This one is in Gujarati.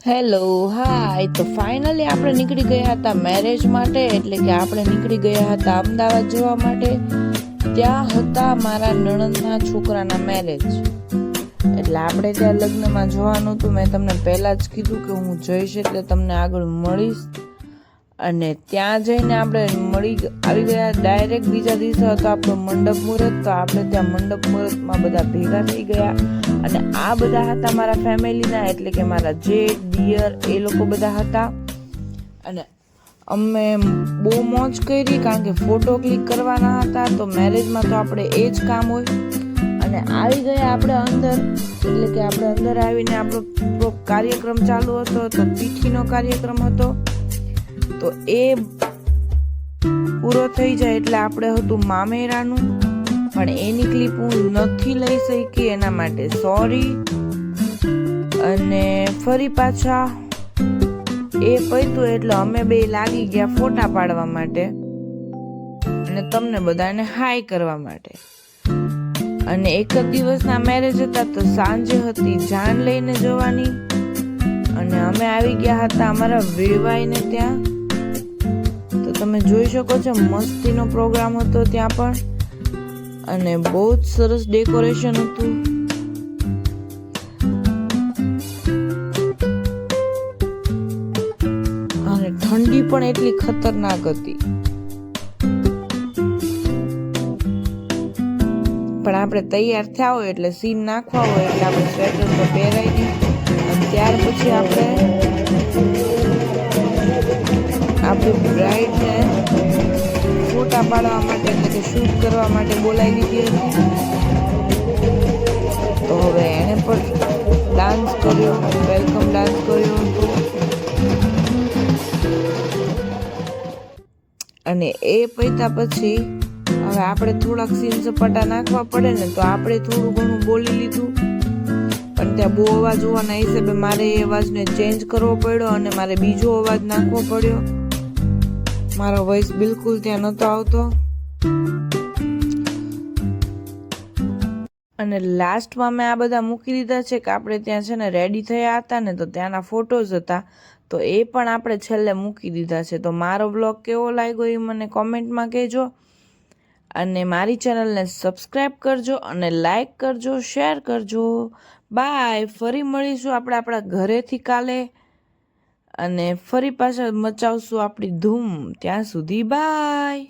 Hello hi. તો ફાઇનલી આપણે નીકળી ગયા હતા મેરેજ માટે, એટલે કે આપણે નીકળી ગયા હતા અમદાવાદ જવા માટે. ત્યાં હતા મારા નણંદના છોકરાના મેરેજ, એટલે આપણે ત્યાં લગ્નમાં જવાનું હતું. મેં તમને પહેલા જ કીધું કે હું જઈશ એટલે તમને આગળ મળીશ. અને ત્યાં જઈને આપણે આવી ગયા. ડાયરેક્ટ બીજા દિવસે હતો આપણો મંડપ મુહૂર્ત, તો આપણે ત્યાં મંડપ મુહૂર્તમાં બધા ભેગા થઈ ગયા. અને આ બધા હતા મારા ફેમિલીના, એટલે કે મારા જેઠ દિયર એ લોકો બધા હતા. અને અમે બહુ મોજ કરી, કારણ કે ફોટો ક્લિક કરવાના હતા. તો મેરેજમાં તો આપણે એ જ કામ હોય. અને આવી ગયા આપણે અંદર, એટલે કે આપણે અંદર આવીને આપણો કાર્યક્રમ ચાલુ હતો. તો પીઠીનો કાર્યક્રમ હતો. તો એ પૂરો થઈ જાય એટલે આપણે હતું મામેરાનું, પણ એની ક્લિપ હું નથી લઈ શકી, એના માટે સોરી. અને ફરી પાછા એ પૈતું એટલે અમે બે લાગી ગયા ફોટા પાડવા માટે અને તમને બધાને હાય કરવા માટે. અને એક જ દિવસના મેરેજ હતા, તો સાંજે હતી જાન લઈને જવાની. અને અમે આવી ગયા હતા અમારા વેવાઈને ત્યાં. તો તમે જોઈ શકો છો મસ્તીનો પ્રોગ્રામ હતો ત્યાં પણ, અને બહુ જ સરસ ડેકોરેશન હતું. અને ઠંડી પણ એટલી ખતરનાક હતી. પણ આપણે તૈયાર થયા હોય એટલે સીન નાખવા હોય એટલે આપણે સ્વેટર તો પહેરાય નહીં. અને ત્યાર પછી આપણે આપણી બ્રાઇડને ફોટા પાડવા માટે, એટલે કે શૂટ કરવા માટે બોલાવી લીધી હતી. તો હવે એને પણ ડાન્સ કર્યો, વેલકમ ડાન્સ કર્યો હતો. અને એ પૈતા પછી હવે આપણે થોડાક સીન સપાટા નાખવા પડે ને, તો આપણે થોડું ઘણું બોલી લીધું. પણ ત્યાં બહુ અવાજ હોવાના હિસાબે મારે એ અવાજને ચેન્જ કરવો પડ્યો અને મારે બીજો અવાજ નાખવો પડ્યો. મારો વોઇસ બિલકુલ ત્યાં નહોતો આવતો. અને લાસ્ટમાં મેં આ બધા મૂકી દીધા છે કે આપણે ત્યાં છે ને રેડી થયા હતા ને, તો ત્યાંના ફોટોઝ હતા, તો એ પણ આપણે છેલ્લે મૂકી દીધા છે. તો મારો બ્લોગ કેવો લાગ્યો એ મને કોમેન્ટમાં કહેજો. અને મારી ચેનલને સબસ્ક્રાઈબ કરજો અને લાઈક કરજો, શેર કરજો. બાય. ફરી મળીશું આપણે આપણા ઘરેથી કાલે, અને ફરી પાછા મચાવશું આપણી ધૂમ. ત્યાં સુધી બાય.